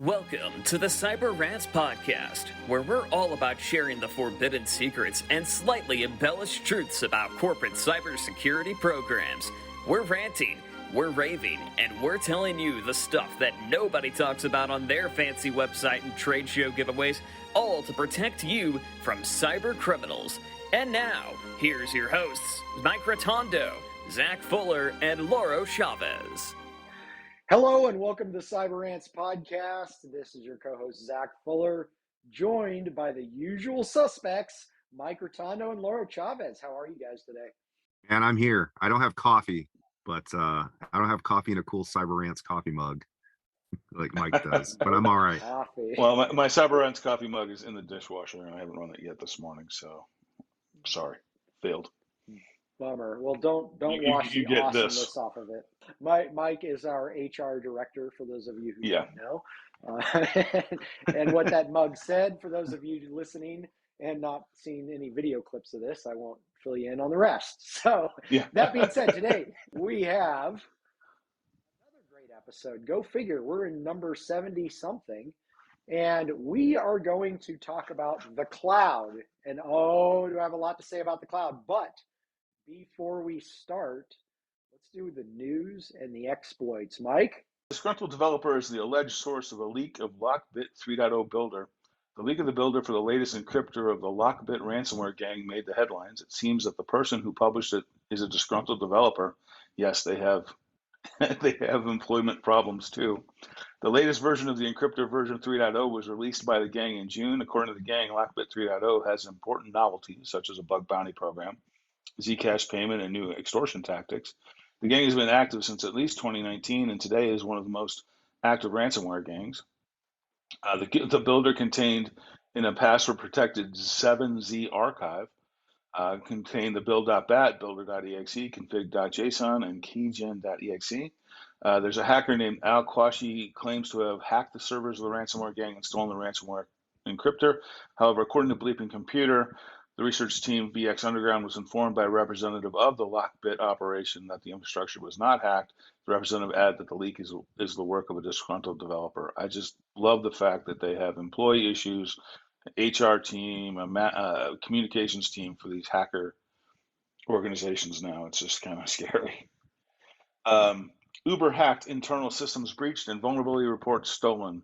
Welcome to the Cyber Rants Podcast, where we're all about sharing the forbidden secrets and slightly embellished truths about corporate cybersecurity programs. We're ranting, we're raving, and we're telling you the stuff that nobody talks about on their fancy website and trade show giveaways, all to protect you from cyber criminals. And now, here's your hosts, Mike Rotondo, Zach Fuller, and Lauro Chavez. Hello and welcome to the Cyber Rants Podcast. This is your co-host, Zach Fuller, joined by the usual suspects, Mike Rotondo and Lauro Chavez. How are you guys today? And I'm here. I don't have coffee, but I don't have coffee in a cool Cyber Rants coffee mug like Mike does, but I'm all right. Coffee. Well, my Cyber Rants coffee mug is in the dishwasher, and I haven't run it yet this morning, so sorry, failed. Bummer. Well, don't wash the awesomeness off of it. Mike is our HR director, for those of you who don't know. And what that mug said, for those of you listening and not seeing any video clips of this, I won't fill you in on the rest. So that being said, today we have another great episode. Go figure. We're in number 70-something. And we are going to talk about the cloud. And do I have a lot to say about the cloud? But before we start, let's do the news and the exploits. Mike? Disgruntled developer is the alleged source of a leak of Lockbit 3.0 builder. The leak of the builder for the latest encryptor of the Lockbit ransomware gang made the headlines. It seems that the person who published it is a disgruntled developer. Yes, they have they have employment problems too. The latest version of the encryptor, version 3.0, was released by the gang in June. According to the gang, Lockbit 3.0 has important novelties such as a bug bounty program, Zcash payment, and new extortion tactics. The gang has been active since at least 2019, and today is one of the most active ransomware gangs. The builder contained in a password-protected 7Z archive, contained the build.bat, builder.exe, config.json, and keygen.exe. There's a hacker named Al Quashi claims to have hacked the servers of the ransomware gang and stolen the ransomware encryptor. However, according to Bleeping Computer, the research team VX Underground was informed by a representative of the Lockbit operation that the infrastructure was not hacked. The representative added that the leak is the work of a disgruntled developer. I just love the fact that they have employee issues, HR team, a communications team for these hacker organizations now. It's just kind of scary. Uber hacked internal systems breached and vulnerability reports stolen.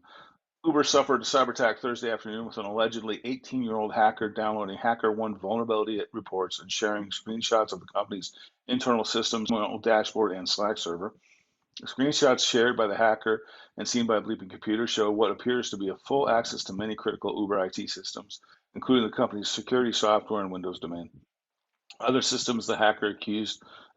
Uber suffered a cyber attack Thursday afternoon with an allegedly 18-year-old hacker downloading HackerOne vulnerability reports and sharing screenshots of the company's internal systems, dashboard, and Slack server. The screenshots shared by the hacker and seen by Bleeping Computer show what appears to be a full access to many critical Uber IT systems, including the company's security software and Windows domain. Other systems the hacker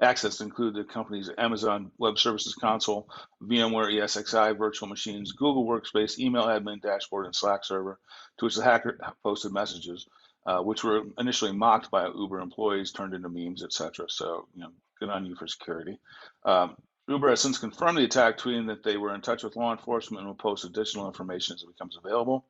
accessed include the company's Amazon Web Services console, VMware ESXi virtual machines, Google Workspace, email admin dashboard, and Slack server, to which the hacker posted messages, which were initially mocked by Uber employees, turned into memes, etc. So, good on you for security. Uber has since confirmed the attack, tweeting that they were in touch with law enforcement and will post additional information as it becomes available.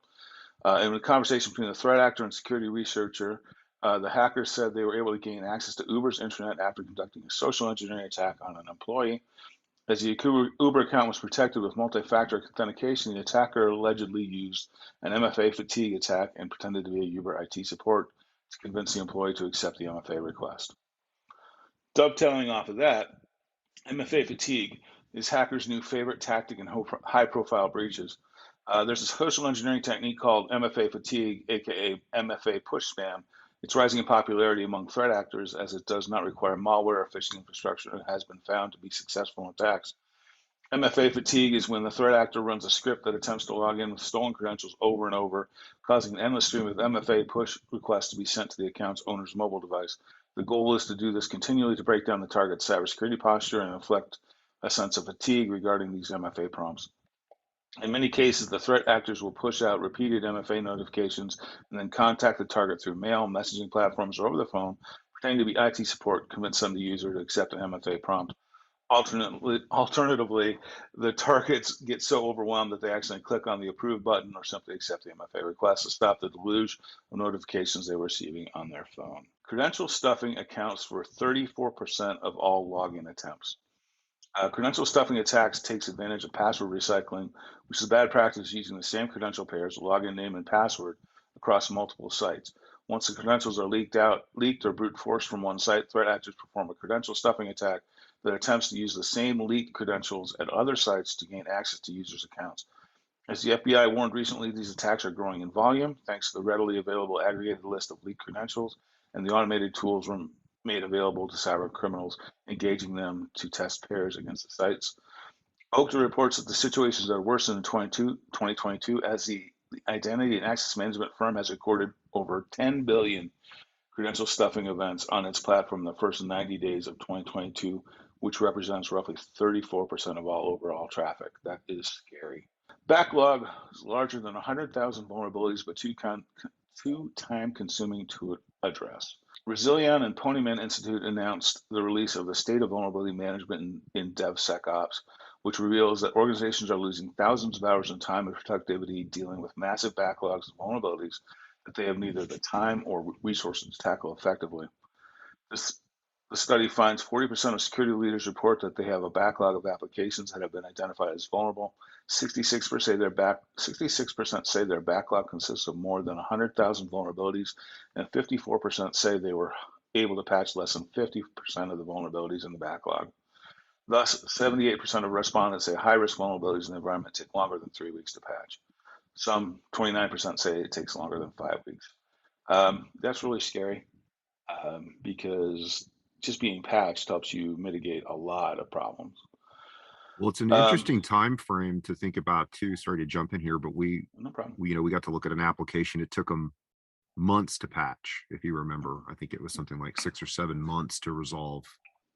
In a conversation between the threat actor and security researcher, the hackers said they were able to gain access to Uber's intranet after conducting a social engineering attack on an employee. As the Uber account was protected with multi-factor authentication, the attacker allegedly used an MFA fatigue attack and pretended to be a Uber IT support to convince the employee to accept the MFA request. Dovetailing off of that, MFA fatigue is hackers' new favorite tactic in high-profile breaches. There's a social engineering technique called MFA fatigue, aka MFA push spam. It's rising in popularity among threat actors as it does not require malware or phishing infrastructure and has been found to be successful in attacks. MFA fatigue is when the threat actor runs a script that attempts to log in with stolen credentials over and over, causing an endless stream of MFA push requests to be sent to the account's owner's mobile device. The goal is to do this continually to break down the target's cybersecurity posture and inflict a sense of fatigue regarding these MFA prompts. In many cases, the threat actors will push out repeated MFA notifications and then contact the target through mail, messaging platforms, or over the phone, pretending to be IT support, convince the user to accept an MFA prompt. Alternatively, the targets get so overwhelmed that they accidentally click on the approve button or simply accept the MFA request to stop the deluge of notifications they were receiving on their phone. Credential stuffing accounts for 34% of all login attempts. Credential stuffing attacks takes advantage of password recycling, which is bad practice using the same credential pairs, login name and password, across multiple sites. Once the credentials are leaked or brute forced from one site, threat actors perform a credential stuffing attack that attempts to use the same leaked credentials at other sites to gain access to users' accounts. As the FBI warned recently, these attacks are growing in volume thanks to the readily available aggregated list of leaked credentials and the automated tools made available to cyber criminals, engaging them to test pairs against the sites. Okta reports that the situations are worse than in 2022 as the identity and access management firm has recorded over 10 billion credential stuffing events on its platform in the first 90 days of 2022, which represents roughly 34% of all overall traffic. That is scary. Backlog is larger than 100,000 vulnerabilities, but too time consuming to address. Rezilion and Ponyman Institute announced the release of the State of Vulnerability Management in DevSecOps, which reveals that organizations are losing thousands of hours of time and productivity dealing with massive backlogs of vulnerabilities that they have neither the time or resources to tackle effectively. The study finds 40% of security leaders report that they have a backlog of applications that have been identified as vulnerable. 66% say their backlog consists of more than 100,000 vulnerabilities, and 54% say they were able to patch less than 50% of the vulnerabilities in the backlog. Thus, 78% of respondents say high-risk vulnerabilities in the environment take longer than 3 weeks to patch. Some 29% say it takes longer than 5 weeks. That's really scary because just being patched helps you mitigate a lot of problems. Well, it's an interesting time frame to think about too. Sorry to jump in here, but no problem. we got to look at an application. It took them months to patch, if you remember. I think it was something like 6 or 7 months to resolve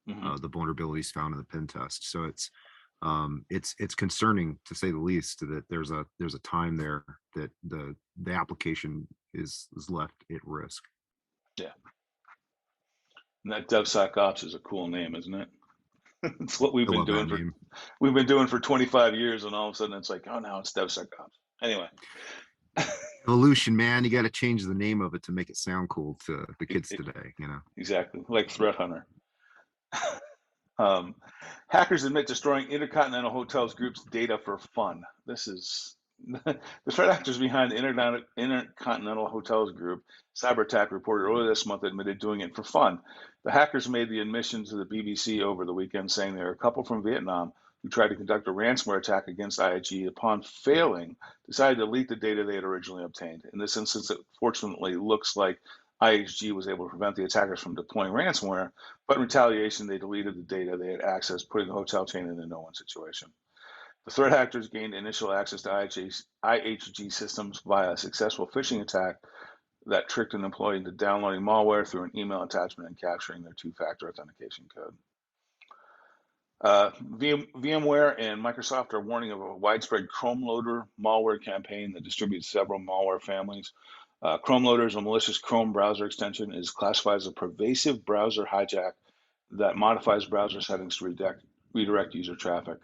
the vulnerabilities found in the pen test. So it's concerning, to say the least, that there's a time there that the application is left at risk. Yeah. And that DevSecOps is a cool name, isn't it? It's what we've been doing for 25 years, and all of a sudden it's like, oh, now it's DevSecOps. Anyway. Evolution, man. You got to change the name of it to make it sound cool to the kids today, you know. Exactly. Like Threat Hunter. Hackers admit destroying Intercontinental Hotels Group's data for fun. This is the threat actors behind the Intercontinental Hotels Group cyber attack reported earlier this month admitted doing it for fun. The hackers made the admission to the BBC over the weekend, saying they're a couple from Vietnam who tried to conduct a ransomware attack against IAG. Upon failing, decided to delete the data they had originally obtained. In this instance, it fortunately looks like IHG was able to prevent the attackers from deploying ransomware, but in retaliation, they deleted the data they had accessed, putting the hotel chain in a no-win situation. The threat actors gained initial access to IHG systems via a successful phishing attack that tricked an employee into downloading malware through an email attachment and capturing their two-factor authentication code. VMware and Microsoft are warning of a widespread Chrome loader malware campaign that distributes several malware families. Chrome loader is a malicious Chrome browser extension. It is classified as a pervasive browser hijack that modifies browser settings to redirect user traffic.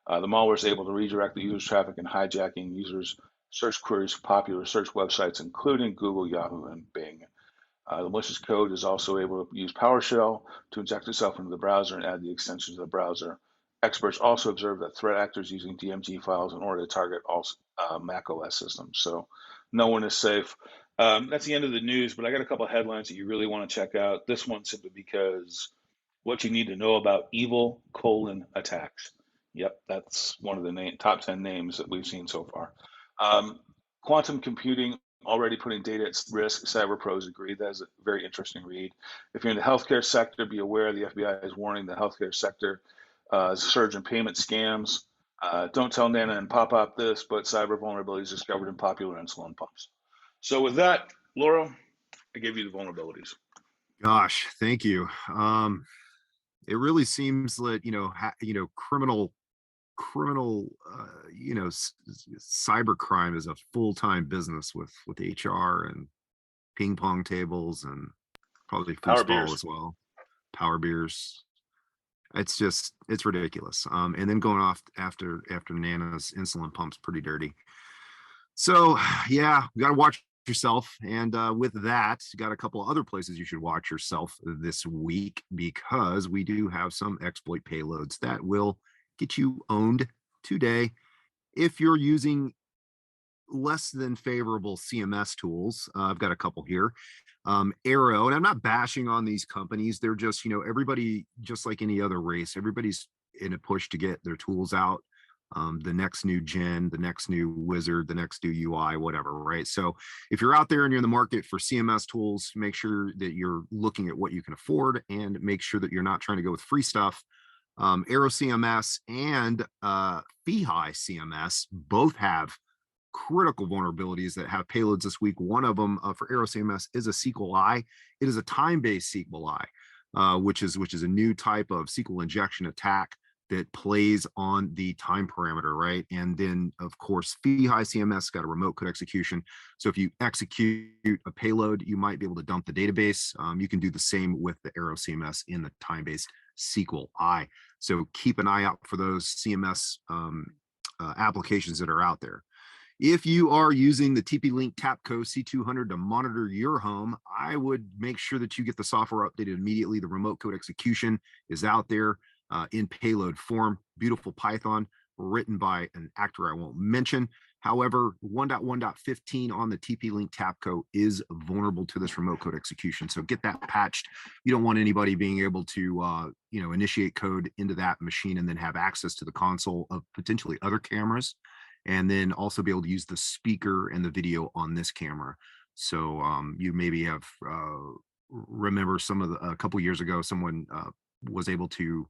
The malware is able to redirect the user's traffic and hijacking users' search queries for popular search websites, including Google, Yahoo, and Bing. The malicious code is also able to use PowerShell to inject itself into the browser and add the extensions to the browser. Experts also observe that threat actors using DMG files in order to target all Mac OS systems. So no one is safe. That's the end of the news, but I got a couple of headlines that you really want to check out. This one simply because what you need to know about evil attacks. Yep, that's one of the top 10 names that we've seen so far. Quantum computing already putting data at risk. Cyber pros agree. That is a very interesting read. If you're in the healthcare sector, be aware the FBI is warning the healthcare sector surge in payment scams. Don't tell Nana and Pop this, but cyber vulnerabilities discovered in popular insulin pumps. So with that, Laura, I gave you the vulnerabilities. Gosh, thank you. It really seems that criminal cyber crime is a full-time business with HR and ping pong tables and probably foosball as well, power beers. It's ridiculous. And then going off after Nana's insulin pump's pretty dirty. So yeah, we got to watch yourself. And with that, got a couple other places you should watch yourself this week, because we do have some exploit payloads that will get you owned today if you're using less than favorable CMS tools. I've got a couple here. Arrow, and I'm not bashing on these companies. They're just, everybody, just like any other race, everybody's in a push to get their tools out. The next new gen, the next new wizard, the next new UI, whatever, right? So if you're out there and you're in the market for CMS tools, make sure that you're looking at what you can afford, and make sure that you're not trying to go with free stuff. Arrow CMS and Fee-High CMS both have critical vulnerabilities that have payloads this week. One of them for Arrow CMS is a SQL I. It is a time-based SQL I, which is a new type of SQL injection attack that plays on the time parameter, right? And then, of course, Fee-High CMS got a remote code execution. So if you execute a payload, you might be able to dump the database. You can do the same with the Arrow CMS in the time-based SQL I. So keep an eye out for those CMS applications that are out there. If you are using the TP-Link Tapco C200 to monitor your home, I would make sure that you get the software updated immediately. The remote code execution is out there in payload form. Beautiful Python written by an actor I won't mention. However, 1.1.15 on the TP-Link Tapco is vulnerable to this remote code execution. So get that patched. You don't want anybody being able to initiate code into that machine and then have access to the console of potentially other cameras, and then also be able to use the speaker and the video on this camera. So you maybe have remember a couple years ago, someone was able to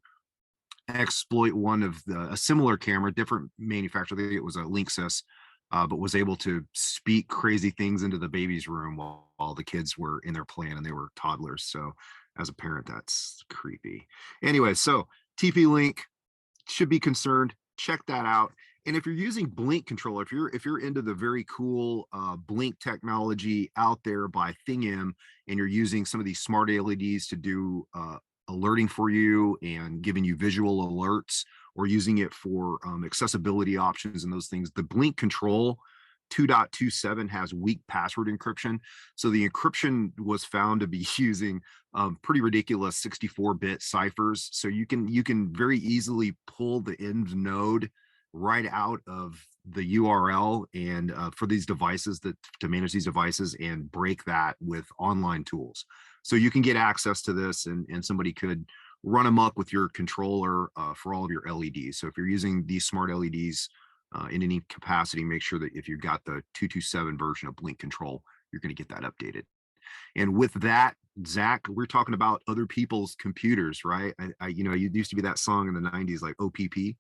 exploit one of a similar camera, different manufacturer. I think it was a Linksys, but was able to speak crazy things into the baby's room while the kids were in there playing, and they were toddlers. So as a parent, that's creepy. Anyway, so TP-Link should be concerned. Check that out. And if you're using Blink controller, if you're into the very cool Blink technology out there by Thingm, and you're using some of these smart LEDs to do alerting for you and giving you visual alerts, or using it for accessibility options and those things, the Blink Control 2.27 has weak password encryption. So the encryption was found to be using pretty ridiculous 64-bit ciphers. So you can very easily pull the end node right out of the URL and for these devices to manage these devices, and break that with online tools. So you can get access to this, and somebody could run amok with your controller for all of your LEDs. So if you're using these smart LEDs in any capacity, make sure that if you've got the 2.27 version of Blink Control, you're going to get that updated. And with that, Zach, we're talking about other people's computers, right? You used to be that song in the 90s, like OPP.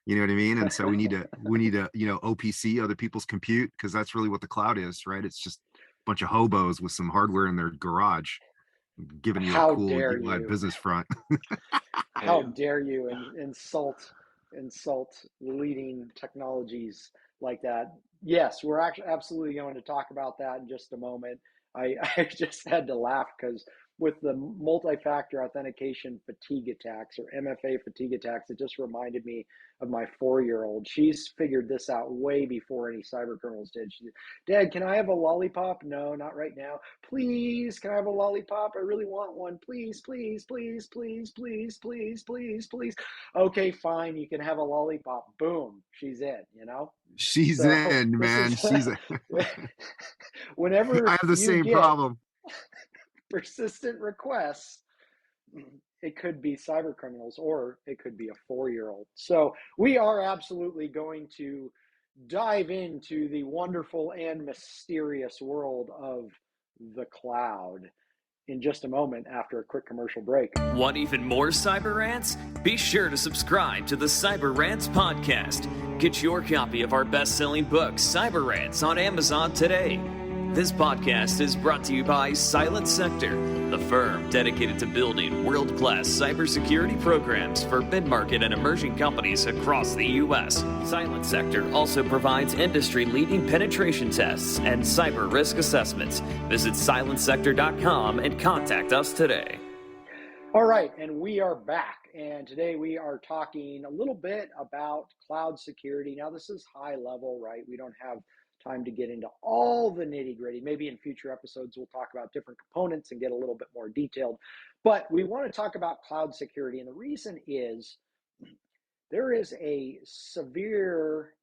You know what I mean? And so we need to, OPC, other people's compute, because that's really what the cloud is, right? It's just a bunch of hobos with some hardware in their garage giving you a cool UI business front. How dare you insult leading technologies like that? Yes, we're actually absolutely going to talk about that in just a moment. I just had to laugh because with the multi-factor authentication fatigue attacks, or MFA fatigue attacks, it just reminded me of my 4-year-old. She's figured this out way before any cyber criminals did. She said, "Dad, can I have a lollipop?" "No, not right now." "Please, can I have a lollipop? I really want one. Please, please, please, please, please, please, please, please." "Okay, fine, you can have a lollipop." Boom, she's in, She's in, man. She's in. Whenever I have the same problem. Persistent requests, it could be cyber criminals, or it could be a 4-year-old. So we are absolutely going to dive into the wonderful and mysterious world of the cloud in just a moment after a quick commercial break. Want even more Cyber Rants? Be sure to subscribe to the Cyber Rants podcast. Get your copy of our best-selling book, Cyber Rants, on Amazon today. This podcast is brought to you by Silent Sector, the firm dedicated to building world-class cybersecurity programs for mid-market and emerging companies across the U.S. Silent Sector also provides industry-leading penetration tests and cyber risk assessments. Visit silentsector.com and contact us today. All right, and we are back. And today we are talking a little bit about cloud security. Now, this is high level, right? We don't have time to get into all the nitty gritty. Maybe in future episodes, we'll talk about different components and get a little bit more detailed. But we want to talk about cloud security. And the reason is there is a severe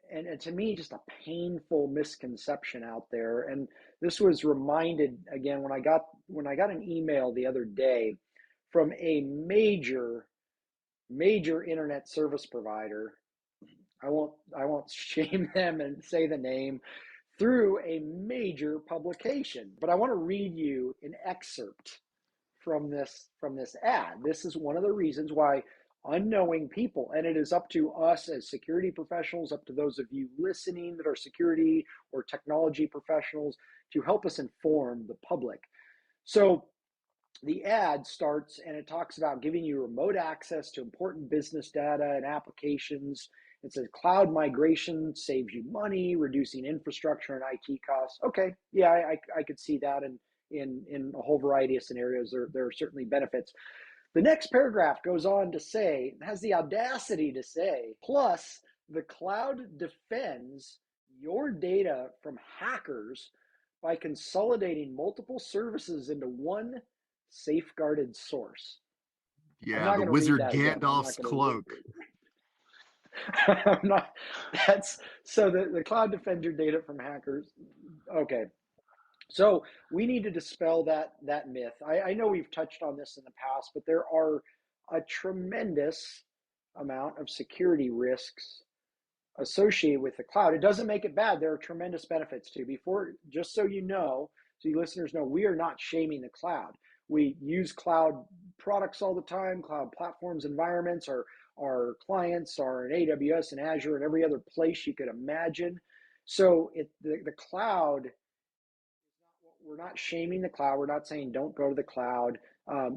and to me, just a painful misconception out there. And this was reminded again when I got an email the other day from a major internet service provider. I won't shame them and say the name, through a major publication. But I want to read you an excerpt from this ad. This is one of the reasons why unknowing people, and it is up to us as security professionals, up to those of you listening that are security or technology professionals, to help us inform the public. So the ad starts and it talks about giving you remote access to important business data and applications. It says cloud migration saves you money, reducing infrastructure and IT costs. Okay, yeah, I could see that in a whole variety of scenarios. There are certainly benefits. The next paragraph goes on to say, has the audacity to say, plus the cloud defends your data from hackers by consolidating multiple services into one safeguarded source. Yeah, the wizard Gandalf's cloak. I'm not, so the cloud defends your data from hackers. Okay. So we need to dispel that myth. I know we've touched on this in the past, but there are a tremendous amount of security risks associated with the cloud. It doesn't make it bad. There are tremendous benefits too. Just so you know, so you listeners know, we are not shaming the cloud. We use cloud products all the time, cloud platforms, environments. Our clients are in AWS and Azure and every other place you could imagine. So the cloud, we're not shaming the cloud. We're not saying don't go to the cloud.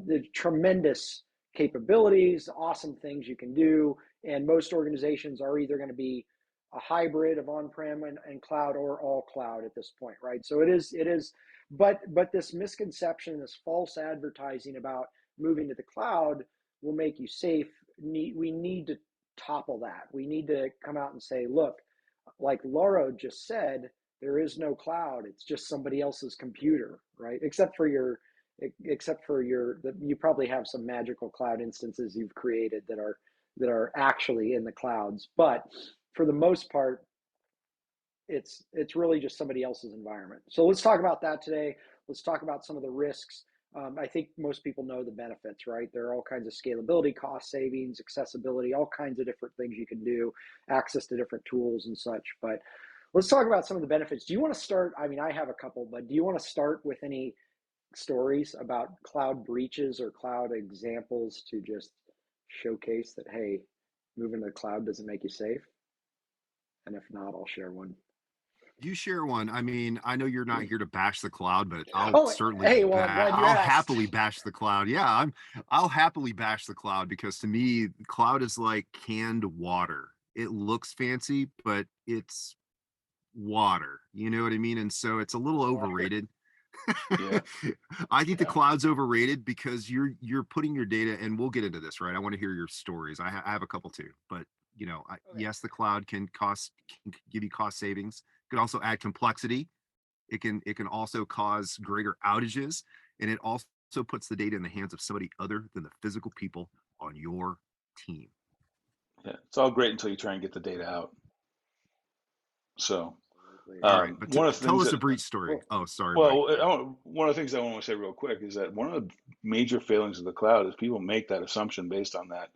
There's tremendous capabilities, awesome things you can do. And most organizations are either going to be a hybrid of on-prem and cloud or all cloud at this point, right? So it is, but this misconception, this false advertising about moving to the cloud will make you safe. We need to topple that. We need to come out and say, look, like Laura just said, there is no cloud. It's just somebody else's computer, right? Except for you probably have some magical cloud instances you've created that are actually in the clouds. But for the most part, it's really just somebody else's environment. So let's talk about that today. Let's talk about some of the risks. I think most people know the benefits, right? There are all kinds of scalability, cost savings, accessibility, all kinds of different things you can do, access to different tools and such. But let's talk about some of the benefits. Do you want to start? I mean, I have a couple, but do you want to start with any stories about cloud breaches or cloud examples to just showcase that, hey, moving to the cloud doesn't make you safe? And if not, I'll share one. You share one. I mean, I know you're not here to bash the cloud, but I'll happily bash the cloud. Yeah, I'll happily bash the cloud because to me, cloud is like canned water. It looks fancy, but it's water. You know what I mean? And so it's a little overrated. Yeah. I think the cloud's overrated because you're putting your data, and we'll get into this, right? I want to hear your stories. I have a couple too, but yes, the cloud can give you cost savings. It can also add complexity. It can also cause greater outages, and it also puts the data in the hands of somebody other than the physical people on your team. Yeah, it's all great until you try and get the data out. So, all right, but tell us a breach story. Oh, sorry. Well, one of the things I want to say real quick is that one of the major failings of the cloud is people make that assumption based on that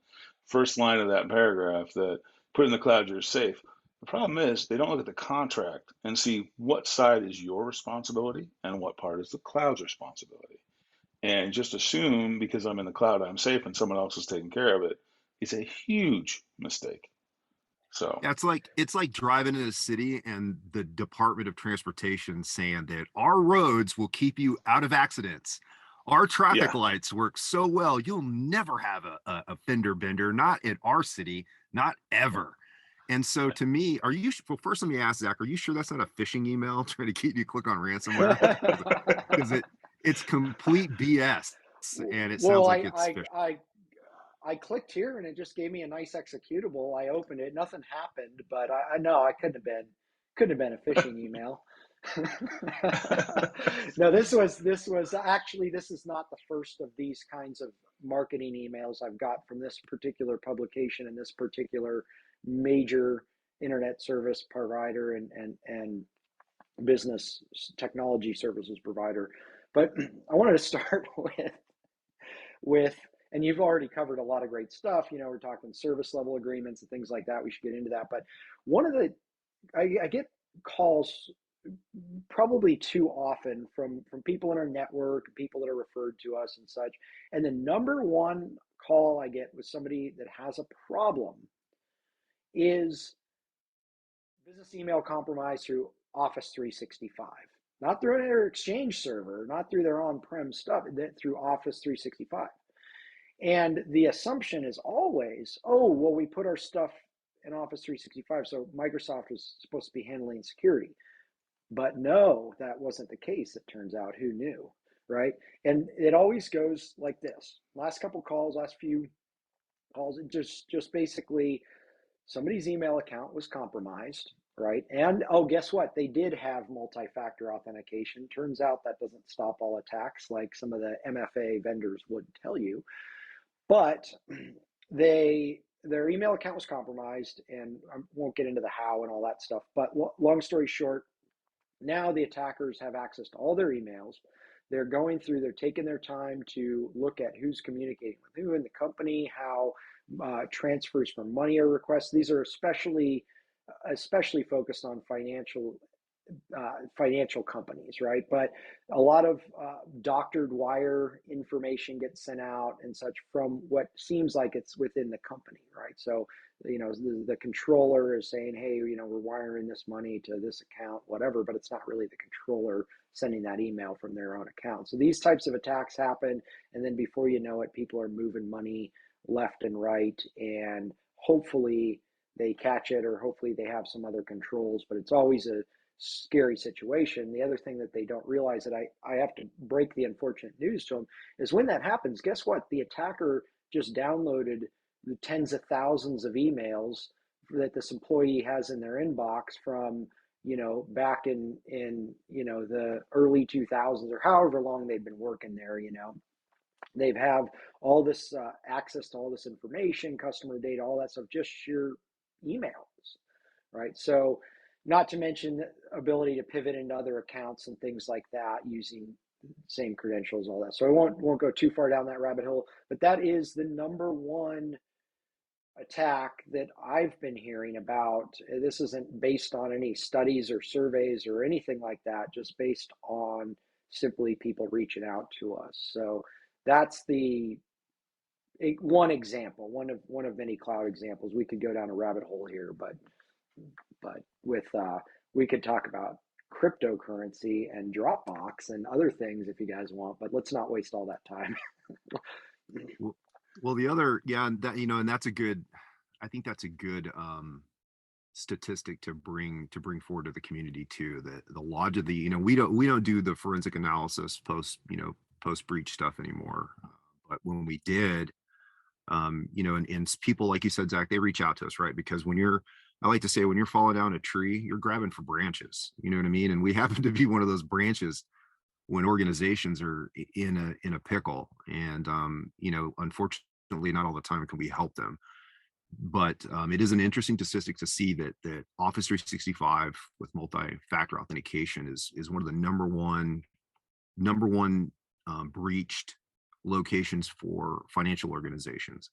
first line of that paragraph that put in the cloud you're safe. The problem is they don't look at the contract and see what side is your responsibility and what part is the cloud's responsibility. And just assume because I'm in the cloud I'm safe and someone else is taking care of it. It's a huge mistake. So yeah, it's like driving in a city and the Department of Transportation saying that our roads will keep you out of accidents. Our traffic lights work so well, you'll never have a fender bender, not in our city, not ever. And so to me, first let me ask Zach, are you sure that's not a phishing email trying to get you to click on ransomware? Because it's complete BS. And it sounds like it's phishing. I clicked here and it just gave me a nice executable. I opened it, nothing happened, but I know I couldn't have been. Couldn't have been a phishing email. No, this was actually, this is not the first of these kinds of marketing emails I've got from this particular publication and this particular major internet service provider and business technology services provider. But I wanted to start with, and you've already covered a lot of great stuff. We're talking service level agreements and things like that. We should get into that. But one of the, I get calls probably too often from people in our network, people that are referred to us and such. And the number one call I get with somebody that has a problem is business email compromise through Office 365. Not through their Exchange server, not through their on-prem stuff, through Office 365. And the assumption is always, oh, well, we put our stuff in Office 365, so Microsoft was supposed to be handling security. But no, that wasn't the case, it turns out. Who knew, right? And it always goes like this. Last few calls, it just basically somebody's email account was compromised, right? And oh, guess what? They did have multi-factor authentication. Turns out that doesn't stop all attacks like some of the MFA vendors would tell you. But their email account was compromised, and I won't get into the how and all that stuff. But long story short, now the attackers have access to all their emails. They're taking their time to look at who's communicating with who in the company, how transfers for money are requested. These are especially focused on financial companies, right? But a lot of doctored wire information gets sent out and such from what seems like it's within the company, right? So, the controller is saying, hey, we're wiring this money to this account, whatever, but it's not really the controller sending that email from their own account. So these types of attacks happen, and then before you know it, people are moving money left and right, and hopefully they catch it, or hopefully they have some other controls, but it's always a scary situation. The other thing that they don't realize, that I have to break the unfortunate news to them, is when that happens, guess what? The attacker just downloaded the tens of thousands of emails that this employee has in their inbox from, back in the early 2000s, or however long they've been working there. They have all this access to all this information, customer data, all that stuff, just sheer emails, right? So, not to mention the ability to pivot into other accounts and things like that using same credentials, all that. So I won't go too far down that rabbit hole, but that is the number one attack that I've been hearing about. This isn't based on any studies or surveys or anything like that, just based on simply people reaching out to us. So that's one example, one of many cloud examples. We could go down a rabbit hole here, but with we could talk about cryptocurrency and Dropbox and other things if you guys want, but let's not waste all that time. Well, the other, and that, and that's a good, I think that's a good statistic to bring forward to the community too. The lodge of the, we don't do the forensic analysis post breach stuff anymore, but when we did, and people, like you said, Zach, they reach out to us, right? Because I like to say, when you're falling down a tree, you're grabbing for branches, you know what I mean? And we happen to be one of those branches when organizations are in a pickle, and unfortunately not all the time can we help them, but it is an interesting statistic to see that Office 365 with multi-factor authentication is one of the number one breached locations for financial organizations.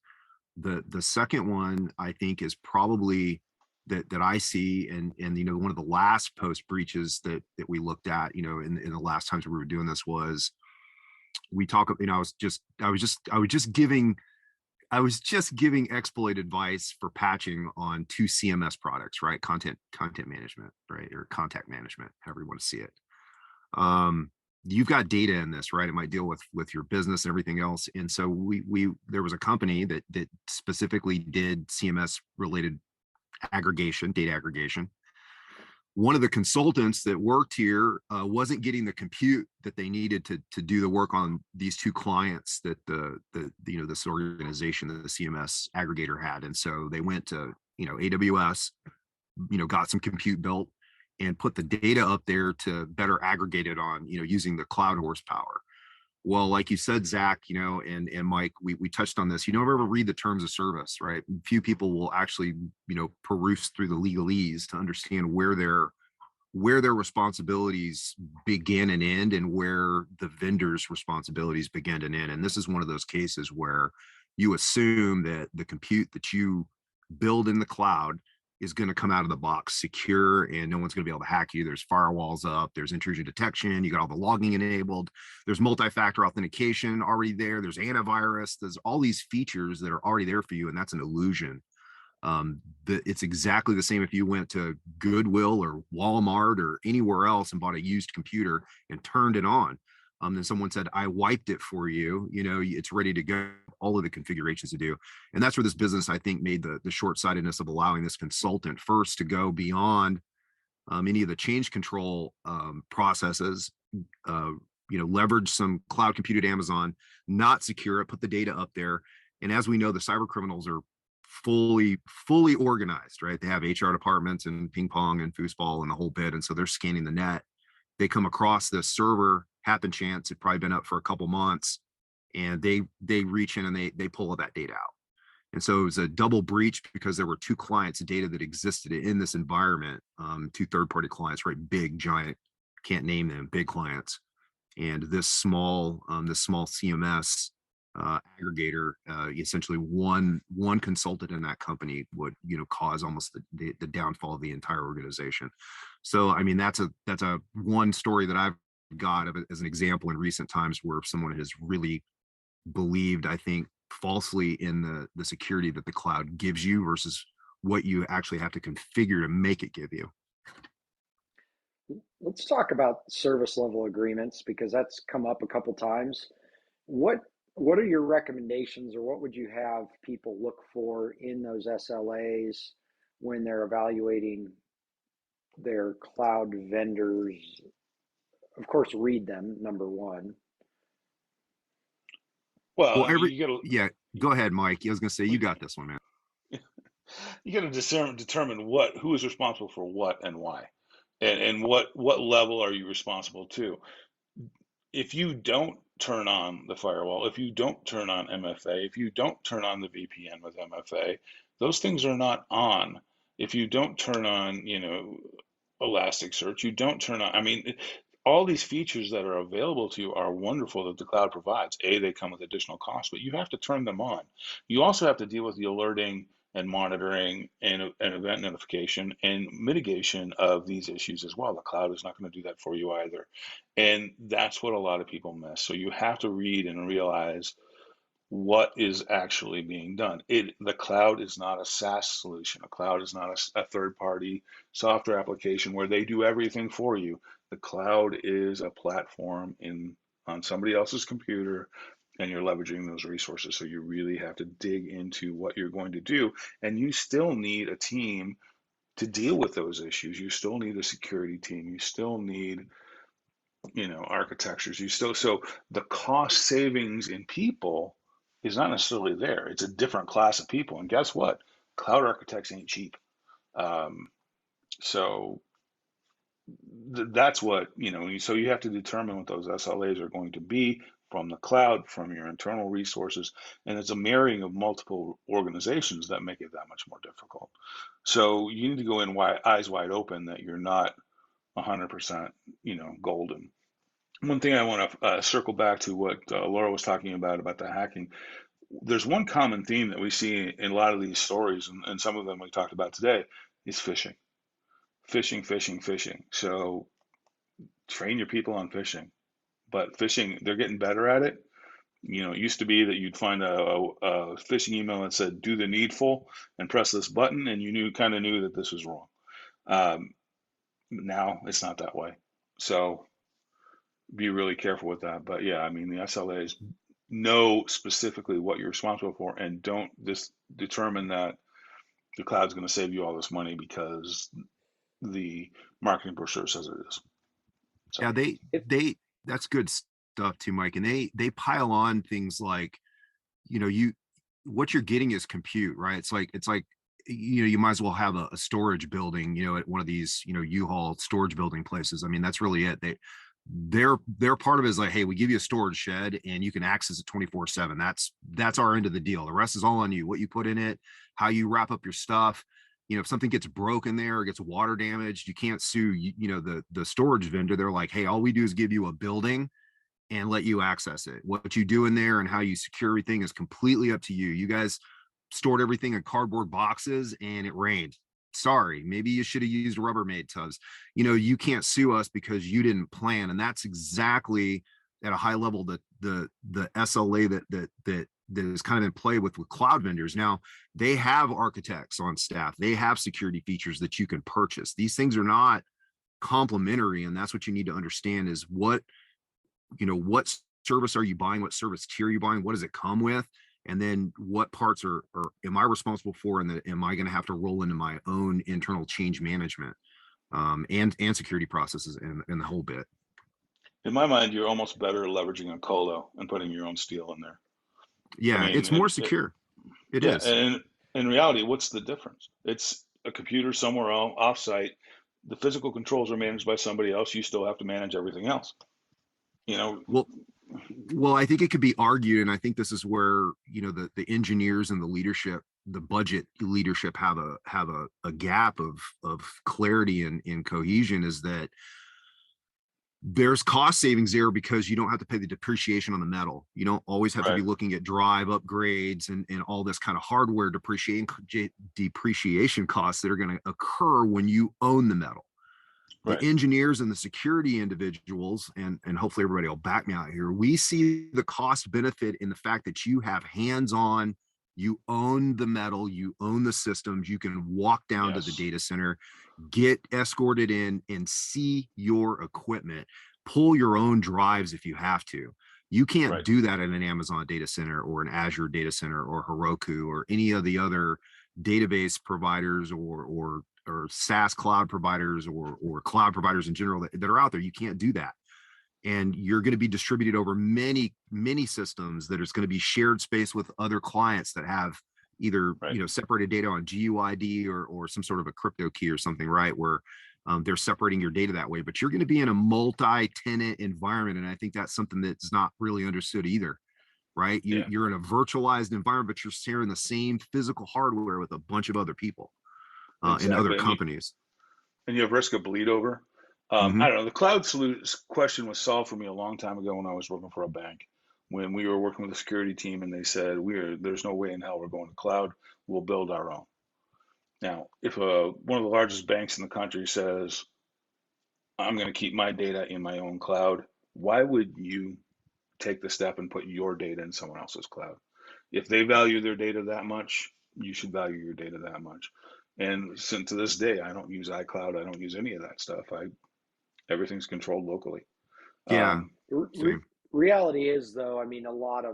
The second one, I think, is probably that I see, and one of the last post breaches that we looked at, in the last times we were doing this, was we talk, I was just giving exploit advice for patching on 2 CMS products, right? Content management, right? Or contact management, however you want to see it. You've got data in this, right? It might deal with your business and everything else. And so there was a company that specifically did CMS related data aggregation. One of the consultants that worked here wasn't getting the compute that they needed to do the work on these 2 clients that this organization, the CMS aggregator, had. And so they went to AWS, got some compute built, and put the data up there to better aggregate it on, using the cloud horsepower. Well, like you said, Zach, and Mike, we touched on this. You never ever read the terms of service, right? Few people will actually, peruse through the legalese to understand where their responsibilities begin and end, and where the vendor's responsibilities begin and end. And this is one of those cases where you assume that the compute that you build in the cloud is going to come out of the box secure, and no one's going to be able to hack you. There's firewalls up, there's intrusion detection, you got all the logging enabled, there's multi-factor authentication already there, there's antivirus, there's all these features that are already there for you, and that's an illusion. It's exactly the same if you went to Goodwill or Walmart or anywhere else and bought a used computer and turned it on. Then someone said, I wiped it for you, it's ready to go, all of the configurations to do. And that's where this business, I think, made the short-sightedness of allowing this consultant first to go beyond any of the change control processes, leverage some cloud compute at Amazon, not secure it, put the data up there. And as we know, the cyber criminals are fully organized, right? They have HR departments and ping pong and foosball and the whole bit. And so they're scanning the net. They come across this server, happen chance, it's probably been up for a couple months, and they reach in and they pull all that data out. And so it was a double breach because there were two clients' data that existed in this environment, two third-party clients, right? Big, giant, can't name them, big clients. And this small CMS aggregator, essentially one consultant in that company would, cause almost the downfall of the entire organization. So, I mean, that's a one story that I've got of it as an example in recent times where someone has really believed, I think, falsely in the security that the cloud gives you versus what you actually have to configure to make it give you. Let's talk about service level agreements, because that's come up a couple times. What are your recommendations, or what would you have people look for in those SLAs when they're evaluating their cloud vendors? Of course, read them, number one. Well, yeah, go ahead, Mike. I was going to say, you got this one, man. You got to determine who is responsible for what and why, and what level are you responsible to. If you don't turn on the firewall, if you don't turn on MFA, if you don't turn on the VPN with MFA, those things are not on. If you don't turn on, Elasticsearch, you don't turn on, all these features that are available to you are wonderful that the cloud provides. They come with additional costs, but you have to turn them on. You also have to deal with the alerting and monitoring and event notification and mitigation of these issues as well. The cloud is not going to do that for you either. And that's what a lot of people miss. So you have to read and realize what is actually being done. The cloud is not a SaaS solution. A cloud is not a third-party software application where they do everything for you. The cloud is a platform on somebody else's computer, and you're leveraging those resources. So you really have to dig into what you're going to do. And you still need a team to deal with those issues. You still need a security team. You still need, architectures. So the cost savings in people is not necessarily there. It's a different class of people. And guess what? Cloud architects ain't cheap. So that's what, so you have to determine what those SLAs are going to be from the cloud, from your internal resources. And it's a marrying of multiple organizations that make it that much more difficult. So you need to go in eyes wide open that you're not 100%, golden. One thing I want to circle back to what Laura was talking about the hacking. There's one common theme that we see in a lot of these stories, and some of them we talked about today, is phishing. Phishing. So train your people on phishing. But phishing, they're getting better at it. It used to be that you'd find a phishing email that said, do the needful and press this button, and you kind of knew that this was wrong. Now it's not that way. So be really careful with that. But yeah, the SLAs know specifically what you're responsible for, and don't just determine that the cloud's going to save you all this money because the marketing brochure says it is. So. Yeah, that's good stuff too, Mike. And they pile on things like, what you're getting is compute, right? It's like you might as well have a storage building, at one of these, U-Haul storage building places. I mean, that's really it. Their part of it is like, hey, we give you a storage shed and you can access it 24/7. That's our end of the deal. The rest is all on you. What you put in it, how you wrap up your stuff. If something gets broken there or gets water damaged, you can't sue, the storage vendor. They're like, hey, all we do is give you a building and let you access it. What you do in there and how you secure everything is completely up to you. You guys stored everything in cardboard boxes and it rained. Sorry, maybe you should have used Rubbermaid tubs. You can't sue us because you didn't plan. And that's exactly at a high level the SLA that is kind of in play with cloud vendors. Now, they have architects on staff. They have security features that you can purchase. These things are not complementary, and that's what you need to understand is what service are you buying? What service tier are you buying? What does it come with? And then what parts are am I responsible for, and am I going to have to roll into my own internal change management and security processes and the whole bit. In my mind, you're almost better leveraging a colo and putting your own steel in there. Yeah, it's more secure. It is. And in reality, what's the difference? It's a computer somewhere else, offsite. The physical controls are managed by somebody else. You still have to manage everything else. Well, I think it could be argued, and I think this is where the engineers and the leadership, the budget leadership, have a gap of clarity and cohesion. Is that there's cost savings there because you don't have to pay the depreciation on the metal. You don't always have to be looking at drive upgrades and all this kind of hardware depreciation costs that are going to occur when you own the metal. The engineers and the security individuals, and hopefully everybody will back me out here, we see the cost benefit in the fact that you have hands-on, you own the metal, you own the systems, you can walk down to the data center, get escorted in and see your equipment, pull your own drives if you have to. You can't do that in an Amazon data center or an Azure data center or Heroku or any of the other database providers or SaaS cloud providers or cloud providers in general that are out there. You can't do that. And you're going to be distributed over many, many systems that is going to be shared space with other clients that have either, separated data on GUID or some sort of a crypto key or something, right? Where they're separating your data that way, but you're going to be in a multi-tenant environment. And I think that's something that's not really understood either, right? You're in a virtualized environment, but you're sharing the same physical hardware with a bunch of other people. In other companies. And you have risk of bleed over. I don't know. The cloud question was solved for me a long time ago when I was working for a bank. When we were working with the security team and they said, there's no way in hell we're going to cloud. We'll build our own. Now, if one of the largest banks in the country says, I'm going to keep my data in my own cloud, why would you take the step and put your data in someone else's cloud? If they value their data that much, you should value your data that much. And since to this day, I don't use iCloud. I don't use any of that stuff. Everything's controlled locally. Yeah. Reality is, though, I mean, a lot,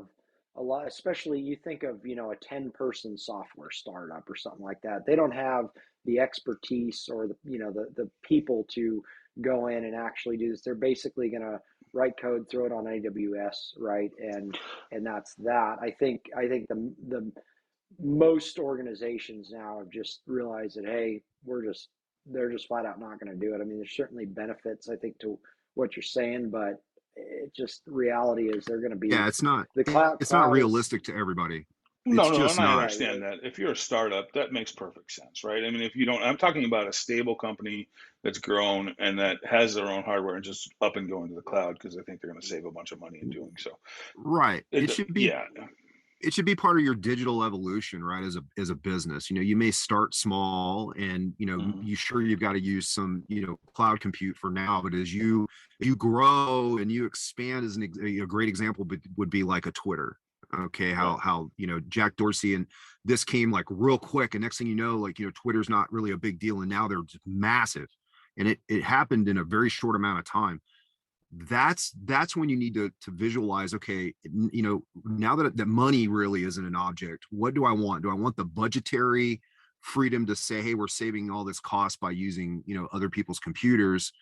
especially you think of, a 10-person software startup or something like that. They don't have the expertise or the people to go in and actually do this. They're basically going to write code, throw it on AWS, right? And that's that. I think the most organizations now have just realized that, hey, they're just flat out not going to do it. I mean, there's certainly benefits, I think, to what you're saying, but it just reality is they're going to be. Yeah, it's not. The cloud. It's not realistic to everybody. No, and I understand that. If you're a startup, that makes perfect sense, right? I mean, if you don't, I'm talking about a stable company that's grown and that has their own hardware and just up and going to the cloud because I think they're going to save a bunch of money in doing so. Right. It should be. Yeah. It should be part of your digital evolution, right? As a business, you may start small and, you've got to use some, cloud compute for now, but as you grow and you expand, as a great example would be like a Twitter. Okay. How, Jack Dorsey and this came like real quick. And next thing you know, Twitter's not really a big deal. And now they're just massive. And it happened in a very short amount of time. That's when you need to visualize, okay, now that money really isn't an object, what do I want? Do I want the budgetary freedom to say, hey, we're saving all this cost by using, other people's computers?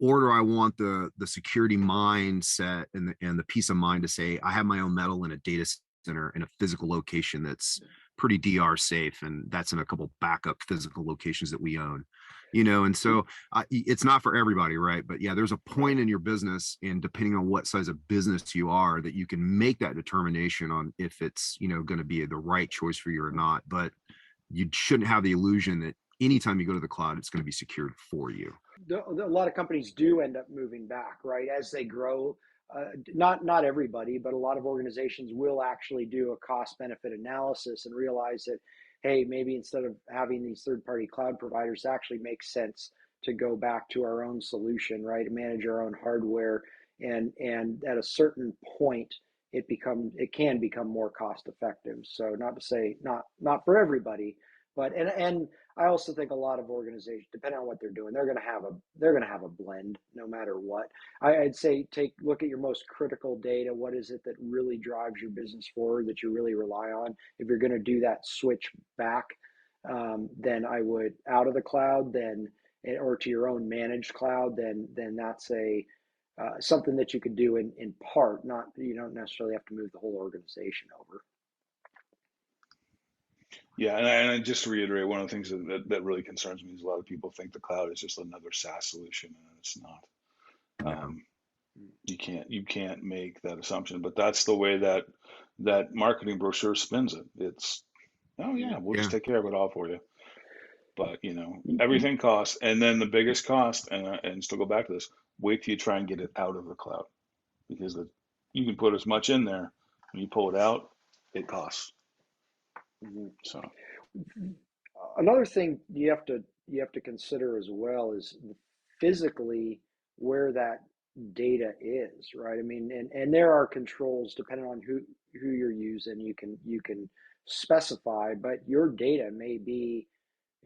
Or do I want the security mindset and the peace of mind to say, I have my own metal in a data center in a physical location that's pretty DR safe, and that's in a couple backup physical locations that we own, and so it's not for everybody, right? But yeah, there's a point in your business, and depending on what size of business you are, that you can make that determination on if it's going to be the right choice for you or not. But you shouldn't have the illusion that anytime you go to the cloud, it's going to be secured for you. A lot of companies do end up moving back, right, as they grow. Not everybody, but a lot of organizations will actually do a cost benefit analysis and realize that, hey, maybe instead of having these third-party cloud providers, it actually makes sense to go back to our own solution, right, and manage our own hardware. And at a certain point, it can become more cost effective. So not to say not for everybody, but and I also think a lot of organizations, depending on what they're doing, they're going to have a blend no matter what. I'd say look at your most critical data. What is it that really drives your business forward, that you really rely on? If you're going to do that switch back, then I would out of the cloud, or to your own managed cloud, then that's something that you could do in part. Not, you don't necessarily have to move the whole organization over. Yeah, and just to reiterate, one of the things that really concerns me is a lot of people think the cloud is just another SaaS solution, and it's not. You can't make that assumption, but that's the way that marketing brochure spins it. It's, oh yeah, we'll just take care of it all for you. But everything costs, and then the biggest cost, and still go back to this, wait till you try and get it out of the cloud, because you can put as much in there, when you pull it out, it costs. So another thing you have to consider as well is physically where that data is, right? I mean, and there are controls depending on who you're using. You can specify, but your data may be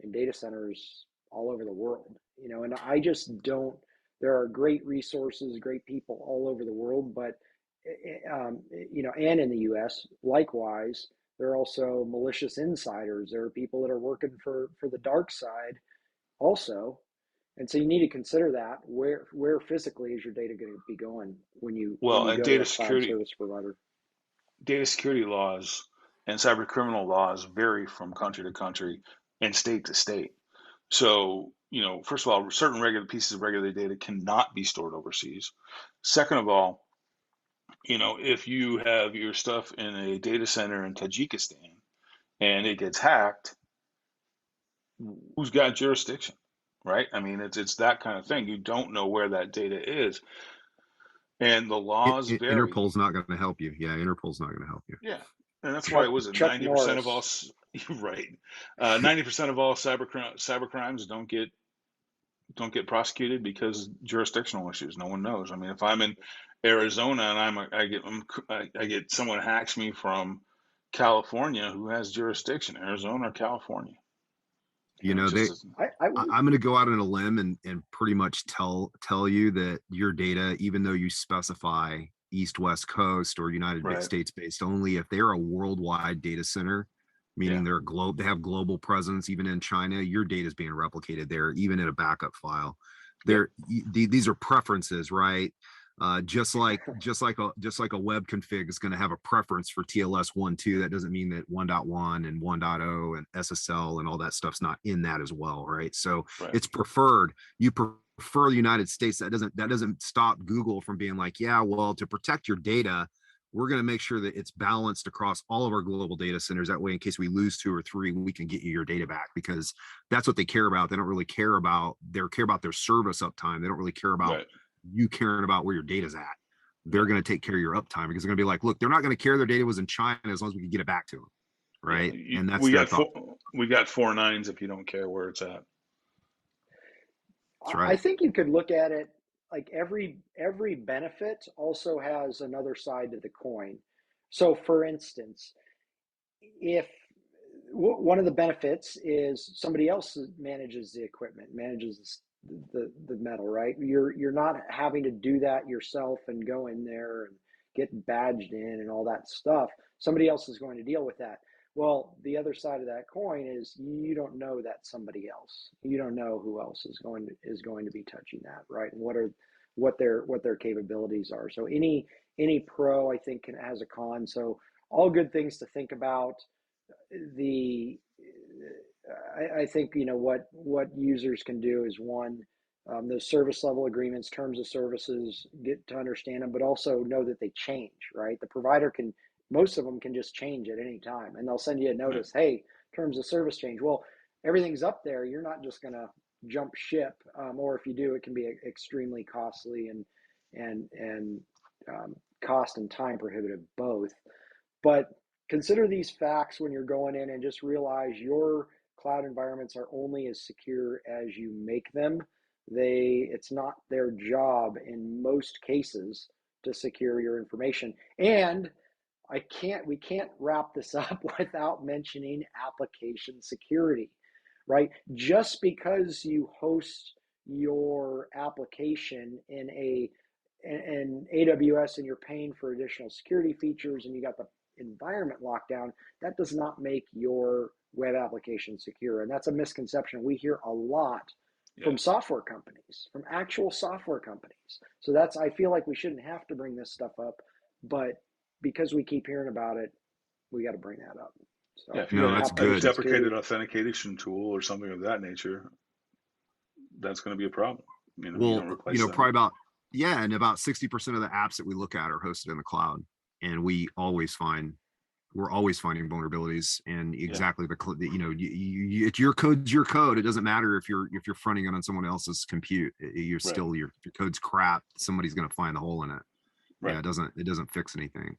in data centers all over the world, and I just don't. There are great resources, great people all over the world, but and in the U.S. likewise. There are also malicious insiders. There are people that are working for the dark side also. And so you need to consider that. Where physically is your data going to be going when you go to a cloud service provider? Data security laws and cyber criminal laws vary from country to country and state to state. So, first of all, certain regular pieces of regulated data cannot be stored overseas. Second of all, if you have your stuff in a data center in Tajikistan and it gets hacked, who's got jurisdiction, right? I mean, it's that kind of thing. You don't know where that data is, and the laws vary. Interpol's not going to help you. Yeah, Interpol's not going to help you. Yeah, and that's why it was 90% of all. Right, 90% of all cyber crimes don't get prosecuted because jurisdictional issues. No one knows. I mean, if I'm in Arizona and I get someone hacks me from California, who has jurisdiction, Arizona or California? I'm going to go out on a limb and pretty much tell you that your data, even though you specify East, West Coast or United States based only, if they're a worldwide data center, meaning they have global presence, even in China, your data is being replicated there, even in a backup file. These are preferences, right? Just like a web config is going to have a preference for TLS 1.2. That doesn't mean that 1.1 and 1.0 and SSL and all that stuff's not in that as well, right? So it's preferred. You prefer the United States. That doesn't stop Google from being like, yeah, well, to protect your data, we're going to make sure that it's balanced across all of our global data centers. That way, in case we lose 2 or 3, we can get you your data back, because that's what they care about. They don't really care about their service uptime. They don't really care about you caring about where your data's at. They're going to take care of your uptime, because they're going to be like, look, they're not going to care their data was in China as long as we can get it back to them. Right. Yeah, and that's we got 4 nines if you don't care where it's at. That's right. I think you could look at it like every benefit also has another side to the coin. So for instance, if one of the benefits is somebody else manages the equipment, manages the metal, right? You're not having to do that yourself and go in there and get badged in and all that stuff. Somebody else is going to deal with that. Well, the other side of that coin is you don't know that somebody else. You don't know who else is going to be touching that, right? And what their capabilities are. So any pro, I think, has a con. So all good things to think about. I think, what users can do is, one, those service level agreements, terms of services, get to understand them, but also know that they change, right? The provider most of them can just change at any time, and they'll send you a notice, hey, terms of service change. Well, everything's up there. You're not just going to jump ship, or if you do, it can be extremely costly and cost and time prohibitive both. But consider these facts when you're going in, and just realize your cloud environments are only as secure as you make them. It's not their job in most cases to secure your information. And we can't wrap this up without mentioning application security, right? Just because you host your application in AWS and you're paying for additional security features and you got the environment lockdown, that does not make your web application secure. And that's a misconception we hear a lot from software companies, from actual software companies. So I feel like we shouldn't have to bring this stuff up, but because we keep hearing about it, we got to bring that up. So, if you have a deprecated authentication tool or something of that nature, that's going to be a problem. Probably about and about 60% of the apps that we look at are hosted in the cloud, and we're always finding vulnerabilities. And exactly your code's your code. It doesn't matter if you're fronting it on someone else's compute. You're still your code's crap. Somebody's going to find the hole in it. Right. Yeah, it doesn't fix anything.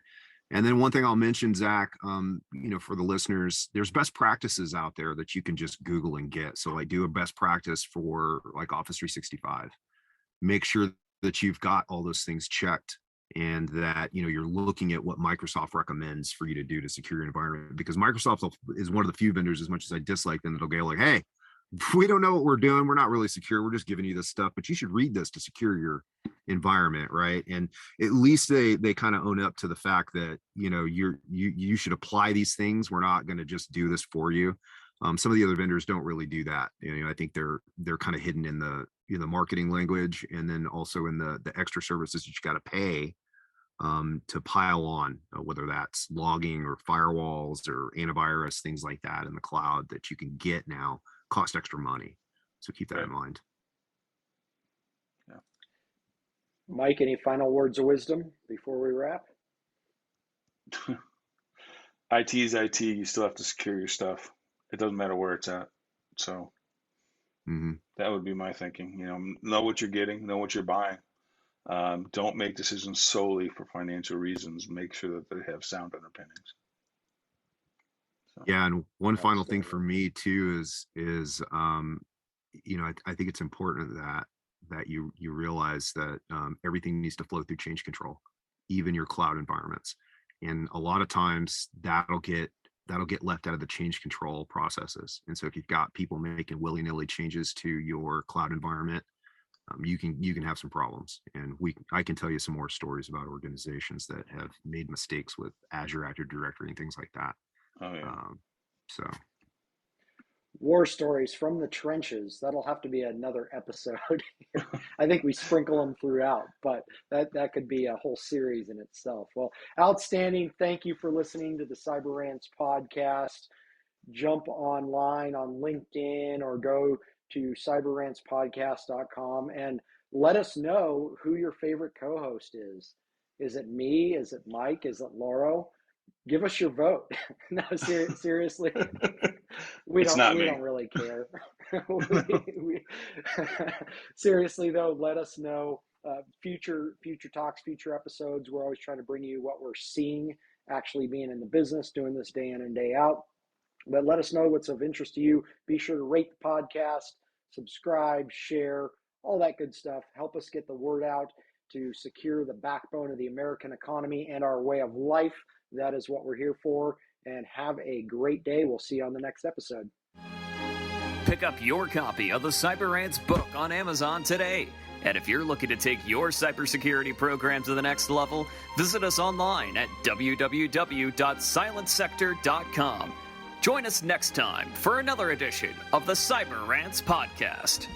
And then one thing I'll mention, Zach, for the listeners, there's best practices out there that you can just Google and get. So do a best practice for like Office 365. Make sure that you've got all those things checked, and that you're looking at what Microsoft recommends for you to do to secure your environment, because Microsoft is one of the few vendors, as much as I dislike them, that'll go like, hey, we don't know what we're doing, we're not really secure, we're just giving you this stuff, but you should read this to secure your environment, right? And at least they kind of own up to the fact that you should apply these things. We're not going to just do this for you. Some of the other vendors don't really do that. I think they're kind of hidden in the marketing language, and then also in the extra services that you got to pay to pile on, whether that's logging or firewalls or antivirus, things like that in the cloud that you can get now cost extra money. So keep that in mind. Yeah. Mike, any final words of wisdom before we wrap? IT is IT. You still have to secure your stuff. It doesn't matter where it's at. So that would be my thinking. Know what you're getting, know what you're buying. Don't make decisions solely for financial reasons. Make sure that they have sound underpinnings. So, and one final thing for me too is I think it's important that you realize that everything needs to flow through change control, even your cloud environments. And a lot of times that'll get left out of the change control processes. And so if you've got people making willy-nilly changes to your cloud environment, you can have some problems. And I can tell you some more stories about organizations that have made mistakes with Azure Active Directory and things like that. Oh, yeah. So war stories from the trenches. That'll have to be another episode. I think we sprinkle them throughout, but that could be a whole series in itself. Well, outstanding. Thank you for listening to the Cyber Rants podcast. Jump online on LinkedIn or go to cyberrantspodcast.com and let us know who your favorite co-host is. Is it me? Is it Mike? Is it Lauro? Give us your vote. No, seriously. We don't really care. Seriously though, let us know. Future talks, future episodes. We're always trying to bring you what we're seeing, actually being in the business, doing this day in and day out. But let us know what's of interest to you. Be sure to rate the podcast, subscribe, share, all that good stuff. Help us get the word out to secure the backbone of the American economy and our way of life. That is what we're here for. And have a great day. We'll see you on the next episode. Pick up your copy of the Cyber Rants book on Amazon today. And if you're looking to take your cybersecurity program to the next level, visit us online at www.silentsector.com. Join us next time for another edition of the Cyber Rants podcast.